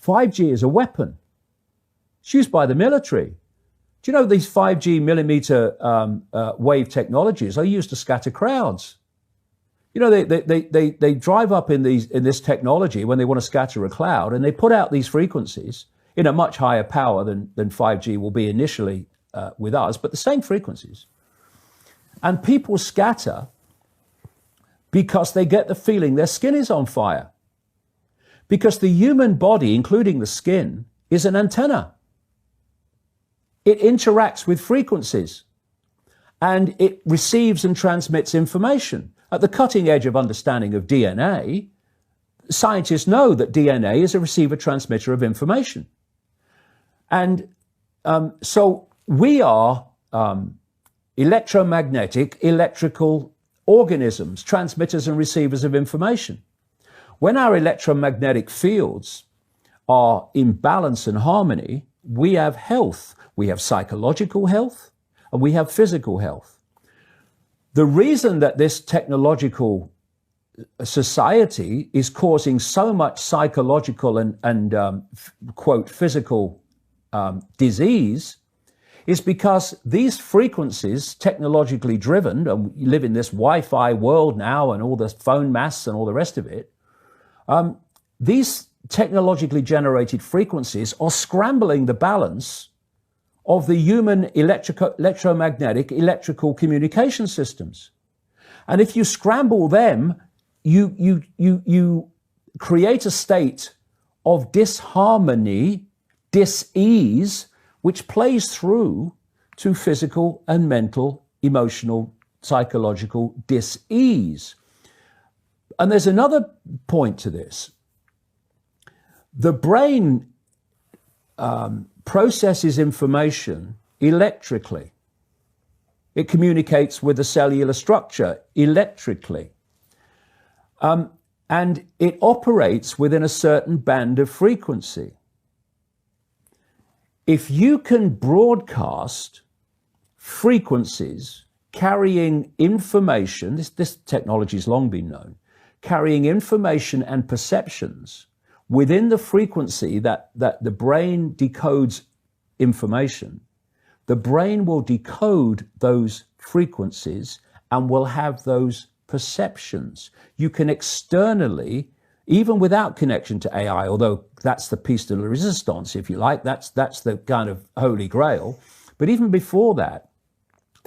5G is a weapon. It's used by the military. Do you know these 5G millimeter wave technologies are used to scatter crowds? You know, they drive up in this technology when they want to scatter a cloud, and they put out these frequencies in a much higher power than 5G will be initially with us, but the same frequencies. And people scatter because they get the feeling their skin is on fire. Because the human body, including the skin, is an antenna. It interacts with frequencies and it receives and transmits information. At the cutting edge of understanding of DNA, scientists know that DNA is a receiver-transmitter of information. And so we are electromagnetic, electrical organisms, transmitters and receivers of information. When our electromagnetic fields are in balance and harmony, we have health. We have psychological health and we have physical health. The reason that this technological society is causing so much psychological and quote, physical disease is because these frequencies, technologically driven, and we live in this Wi-Fi world now and all the phone masts and all the rest of it, these technologically generated frequencies are scrambling the balance of the human electromagnetic electrical communication systems. And if you scramble them, you create a state of disharmony, dis-ease, which plays through to physical and mental, emotional, psychological dis-ease. And there's another point to this. The brain processes information electrically. It communicates with the cellular structure electrically. And it operates within a certain band of frequency. If you can broadcast frequencies carrying information, this technology has long been known, carrying information and perceptions within the frequency that the brain decodes information, the brain will decode those frequencies and will have those perceptions. You can externally, even without connection to AI, although that's the piece de la resistance, if you like, that's the kind of holy grail. But even before that,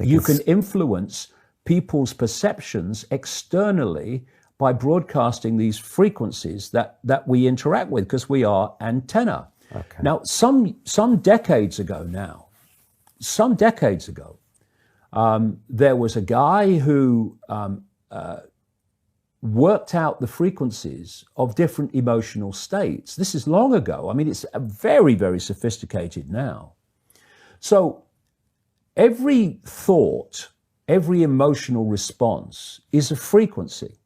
you can influence people's perceptions externally by broadcasting these frequencies that we interact with, because we are antenna. Okay. Now, some decades ago, there was a guy who worked out the frequencies of different emotional states. This is long ago. I mean, it's very, very sophisticated now. So every thought, every emotional response is a frequency.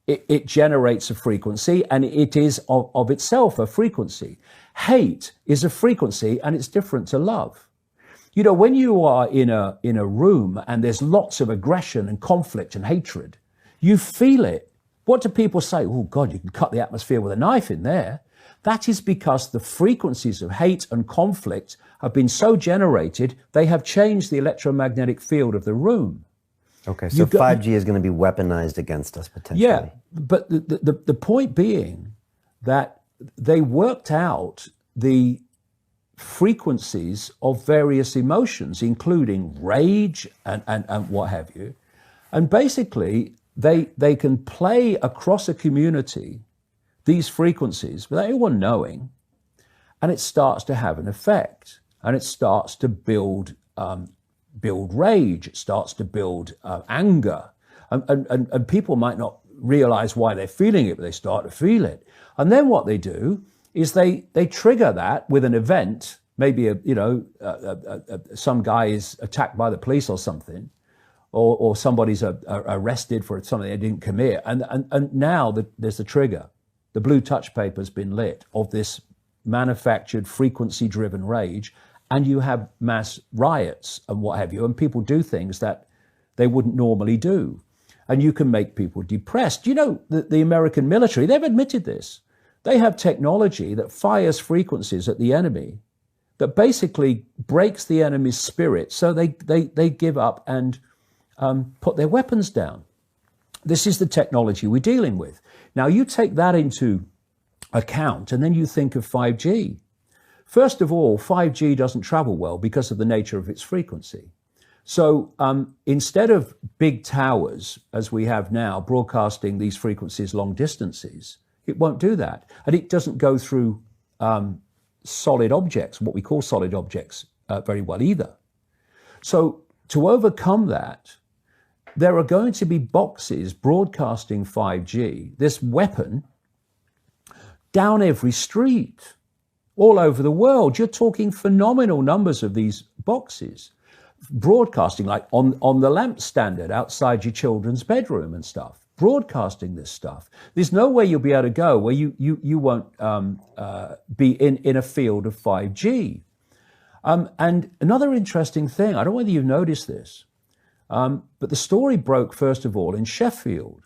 It generates a frequency, and it is of itself a frequency. Hate is a frequency, and it's different to love. You know, when you are in a room and there's lots of aggression and conflict and hatred, you feel it. What do people say? Oh God, you can cut the atmosphere with a knife in there. That is because the frequencies of hate and conflict have been so generated, they have changed the electromagnetic field of the room. Okay, so 5G is going to be weaponized against us potentially. Yeah, but the point being that they worked out the frequencies of various emotions, including rage and what have you. And basically, they can play across a community these frequencies without anyone knowing, and it starts to have an effect, and it starts to build rage, it starts to build anger, and people might not realize why they're feeling it, but they start to feel it. And then what they do is they trigger that with an event, maybe some guy is attacked by the police or something, or somebody's arrested for something they didn't commit, and now there's the trigger. The blue touch paper's been lit of this manufactured frequency-driven rage, and you have mass riots and what have you, and people do things that they wouldn't normally do. And you can make people depressed. You know, the American military, they've admitted this. They have technology that fires frequencies at the enemy that basically breaks the enemy's spirit, so they give up and put their weapons down. This is the technology we're dealing with. Now you take that into account and then you think of 5G. First of all, 5G doesn't travel well because of the nature of its frequency. So instead of big towers, as we have now, broadcasting these frequencies long distances, it won't do that. And it doesn't go through solid objects, what we call solid objects, very well either. So to overcome that, there are going to be boxes broadcasting 5G, this weapon, down every street, all over the world. You're talking phenomenal numbers of these boxes, broadcasting like on the lamp standard outside your children's bedroom and stuff, broadcasting this stuff. There's no way you'll be able to go where you won't be in a field of 5G. And another interesting thing, I don't know whether you've noticed this, but the story broke, first of all, in Sheffield,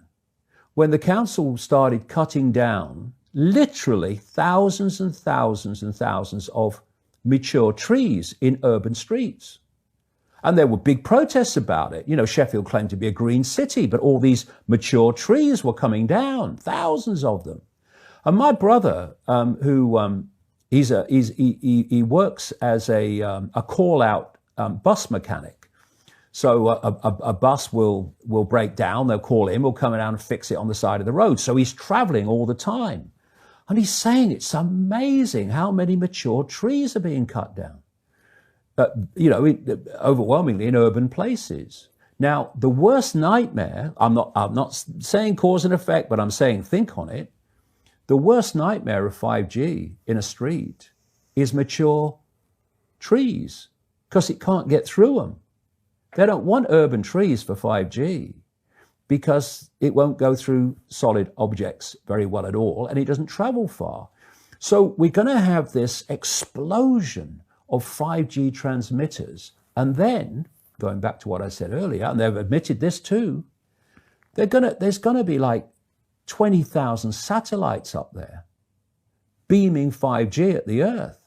when the council started cutting down literally thousands and thousands and thousands of mature trees in urban streets. And there were big protests about it. You know, Sheffield claimed to be a green city, but all these mature trees were coming down, thousands of them. And my brother, he works as a call-out bus mechanic. So a bus will break down, they'll call him, he'll come down and fix it on the side of the road. So he's traveling all the time. And he's saying it's amazing how many mature trees are being cut down. You know, overwhelmingly in urban places. Now, the worst nightmare, I'm not saying cause and effect, but I'm saying think on it. The worst nightmare of 5G in a street is mature trees, because it can't get through them. They don't want urban trees for 5G because it won't go through solid objects very well at all, and it doesn't travel far. So we're going to have this explosion of 5G transmitters. And then, going back to what I said earlier, and they've admitted this too, there's going to be like 20,000 satellites up there beaming 5G at the Earth.